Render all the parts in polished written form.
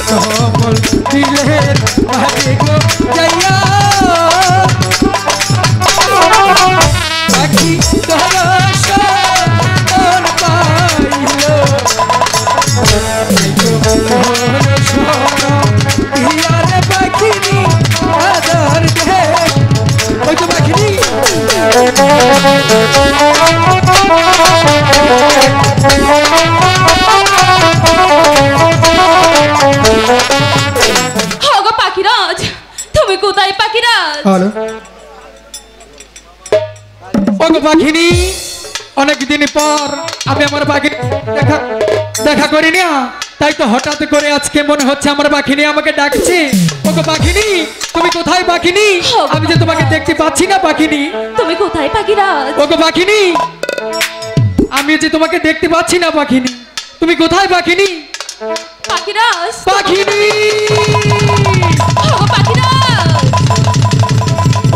কমল দিলের বাড়ি গো যাইয়া পাখি দর্শন পাইল ইয়ারে পাখিনি আদর দে ওই তো পাখিনি ওগো পাখিরাজ তুমি কোথায় পাখিরাজ? হ্যালো ওগো পাখিনি অনেকদিন পর আমি আমার পাখি দেখা করি না তাই তো হঠাৎ করে আজকে মনে হচ্ছে আমার পাখিনি আমাকে ডাকছে ওগো পাখিনি তুমি কোথায় পাখিনি আমি যে তোমাকে দেখতে পাচ্ছি না পাখিনি তুমি কোথায় পাখিরাজ? ওগো পাখিনি আমি যে তোমাকে দেখতে পাচ্ছি না পাখিনি তুমি কোথায় পাখিনি পাখিরাজ পাখিনি ওগো পাখিরাজ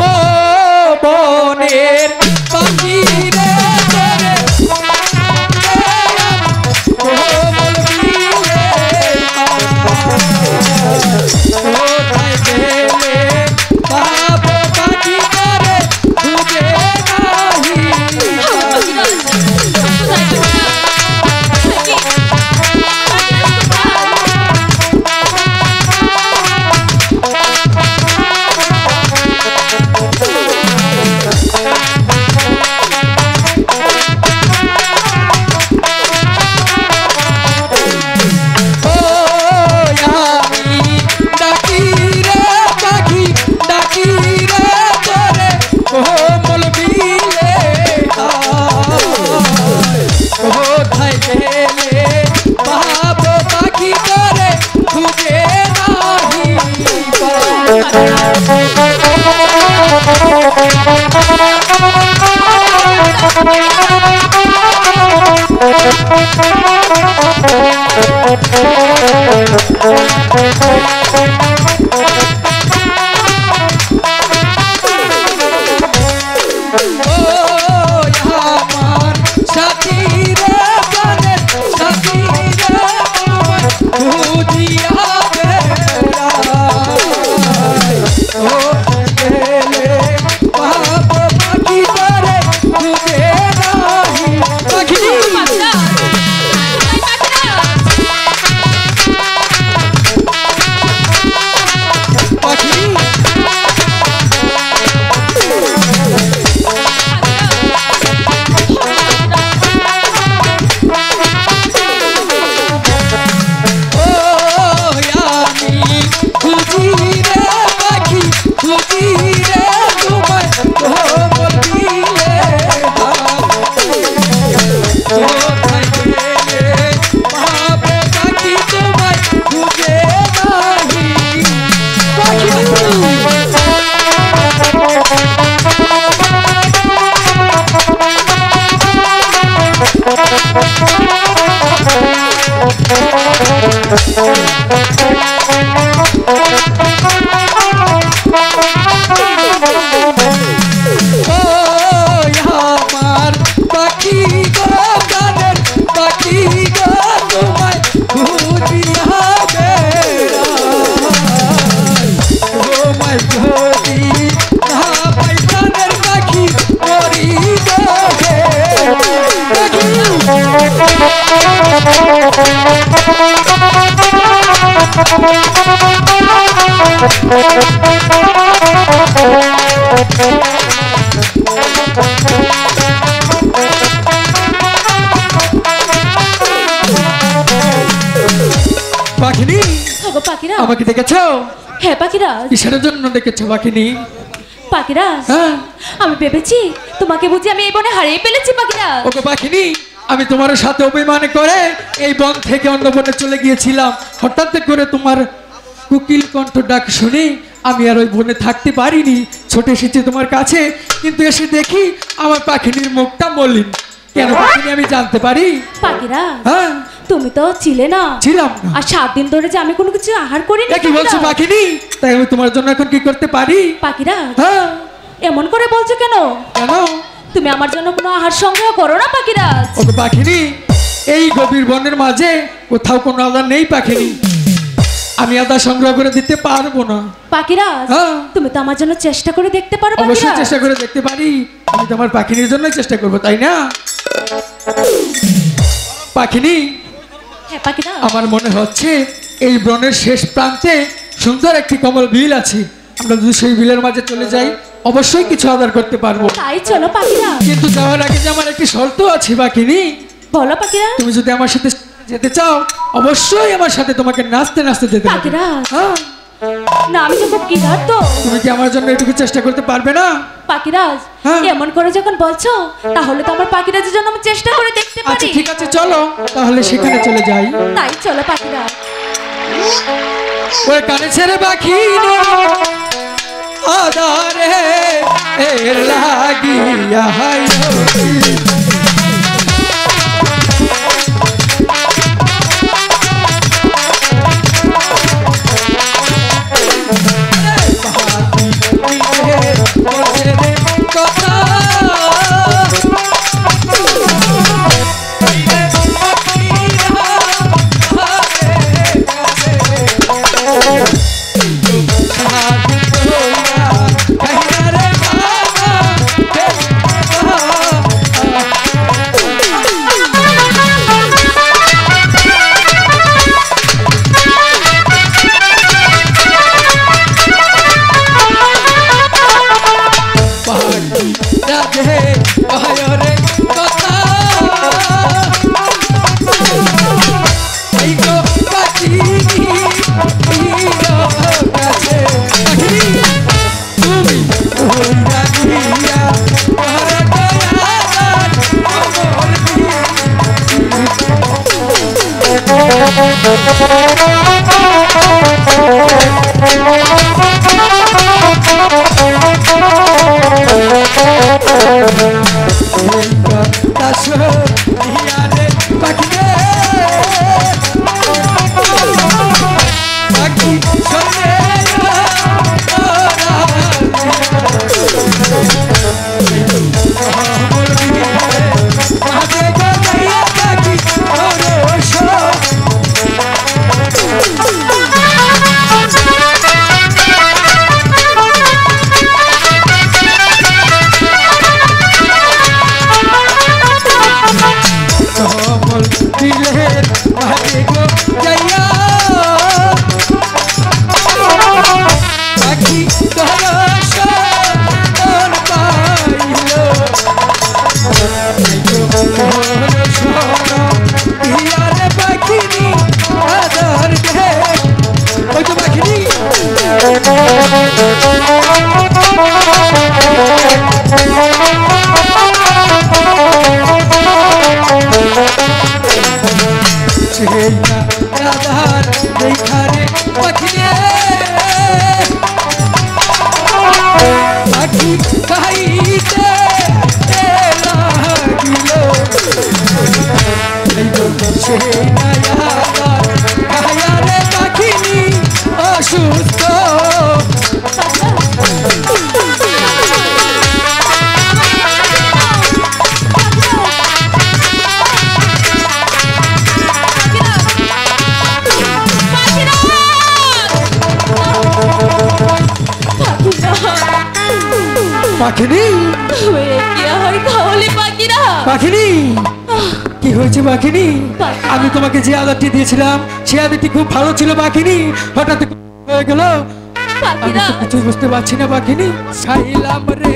ও বনের পাখি রে পাখিনি ওগো পাখিরাজ আমাকে দেখেছো? হ্যাঁ পাখিরাজ। কিসের জন্য দেখেছো পাখিনি? পাখিরাজ হ্যাঁ আমি ভেবেছি তোমাকে বুঝি আমি এই বনে হারিয়ে ফেলেছি পাখিরাজ। ওগো পাখিনি আমি তোমার সাথে অভিমান করে এই বন থেকে অন্য বনে চলে গিয়েছিলাম হঠাৎ করে তোমার কুকিল কণ্ঠ ডাক শুনে আমি আর ওই বনে থাকতে পারিনি ছুটে এসেছি তোমার কাছে কিন্তু এসে দেখি আমার পাখিনীর মুখটা মলিন কেন পাখিনি আমি জানতে পারি? পাখিরাজ হ্যাঁ তুমি তো ছিলে না ছিলাম না আর 7 দিন ধরে যে আমি কোনো কিছু আহার করিনি কি বলছো পাখিনি তাই আমি তোমার জন্য এখন কি করতে পারি? পাখিরাজ হ্যাঁ এমন করে বলছো কেন? কেন তুমি আমার জন্য কোনো আহার সংগ্রহ করো না পাখিরাজ? ওগো পাখিনি এই গভীর বনের মাঝে কোথাও কোনো আলাদা নেই পাখিনি আমি আমি আদা সংগ্রহ করে দিতে পারবো না। পাখিরাজ হ্যাঁ। তুমি তো আমার জন্য চেষ্টা করে দেখতে পারো অবশ্যই পাখিরাজ। চেষ্টা করে দেখতে পারি। আমি তোমার পাখিনীর জন্য চেষ্টা করব, তাই না পাখিনী? হ্যাঁ পাখিরাজ। আমার মনে হচ্ছে এই বনের শেষ প্রান্তে সুন্দর একটি কমল বিল আছে। আমরা যদি সেই বিলের মাঝে চলে যাই অবশ্যই কিছু আদার করতে পারবো। তাই চলো পাখিরাজ। কিন্তু যাওয়ার আগে যে আমার একটি শর্ত আছে পাখিনি। বলো পাখিরাজ। তুমি যদি আমার সাথে যেতে চাও অবশ্যই আমার সাথে তোমাকে নাচতে নাচতে যেতে হবে। পাখিরাজ। হ্যাঁ, না আমি তো খুব ক্ষুধার্ত। তুমি কি আমার জন্য এটুকু চেষ্টা করতে পারবে না? পাখিরাজ হ্যাঁ। এমন করে যখন বলছো তাহলে তো আমার পাখিরাজের জন্য আমি চেষ্টা করে দেখতে আচ্ছা পারি। ঠিক আছে, চলো তাহলে সেখানে চলে যাই। তাই চলো পাখিরাজ। ওই কানে ছেড়ে পাখি আদারে এর লাগিয়া হাইলো। পাখিনি পাখিনি কি হয়েছে পাখিনি? আমি তোমাকে যে আদারটি দিয়েছিলাম সে আদারটি খুব ভালো ছিল পাখিনি, হঠাৎ হয়ে গেল। আমি তো কিছু বুঝতে পারছি না পাখিনি। খাইলাম রে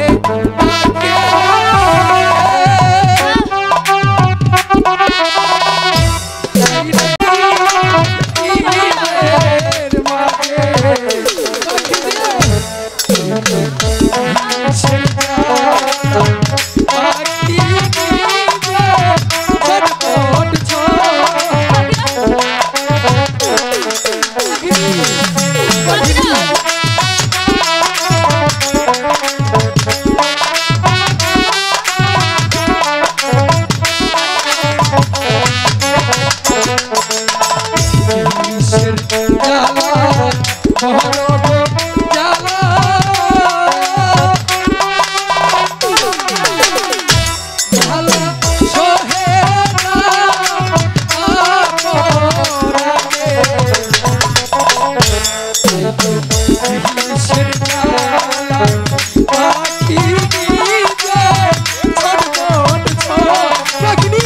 কিসের জ্বালা পাখি নিজে ছটফট পাখিনি।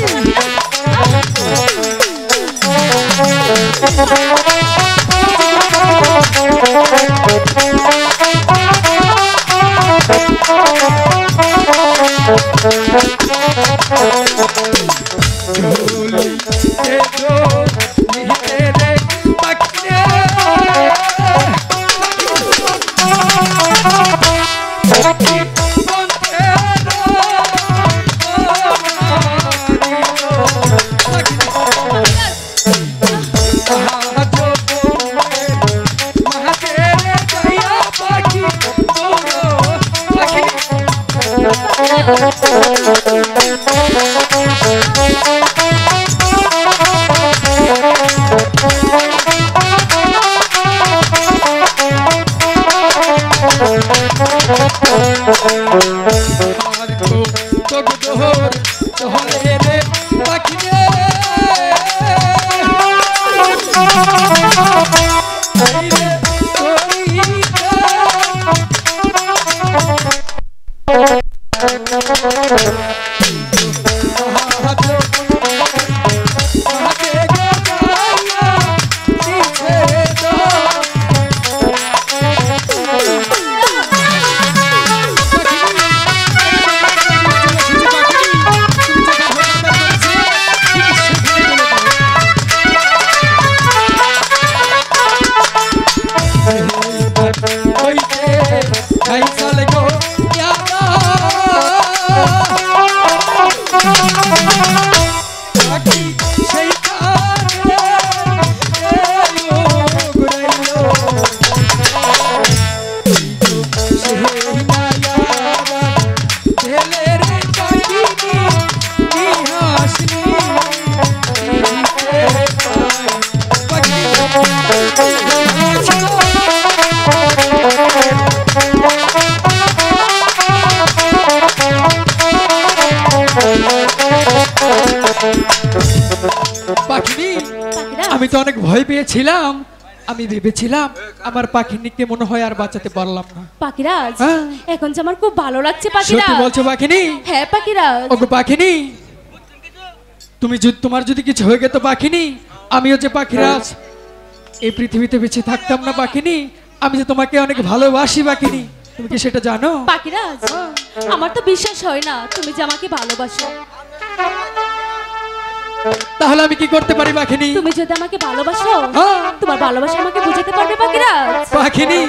আমি তো অনেক ভয় পেয়েছিলাম, আমি ভেবেছিলাম আমার পাখিনিকে মনে হয় আর বাঁচাতে পারলাম না। পাখিরাজ, হ্যাঁ। এখন যে আমার খুব ভালো লাগছে সত্যি পাখিরাজ। বলছো পাখিনি? হ্যাঁ পাখিরাজ। ওগো পাখিনি, তুমি তোমার যদি কিছু হয়ে গেতো পাখিনি, আমিও যে পাখিরাজ এই পৃথিবীতে বেঁচে থাকতাম না পাখিনি। আমি যে তোমাকে অনেক ভালোবাসি পাখিনি, তুমি কি সেটা জানো? পাখিরাজ, আমার তো বিশ্বাস হয় না তুমি যে আমাকে ভালোবাসো। তাহলে আমি কি করতে পারি পাখিনি? তুমি যদি আমাকে ভালোবাসো, হ্যাঁ। তোমার ভালোবাসা আমাকে বুঝাতে পারবে পাখিরাজ? পাখিনি,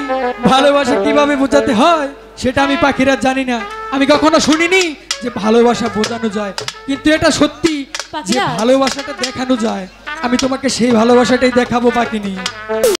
ভালোবাসা কিভাবে বোঝাতে হয় সেটা আমি পাখিরাজ জানি না। আমি কখনো শুনিনি যে ভালোবাসা বোঝানো যায়, কিন্তু এটা সত্যি যে পাখিরাজ। ভালোবাসাটা দেখানো যায়। আমি তোমাকে সেই ভালোবাসাটাই দেখাবো পাখিনি।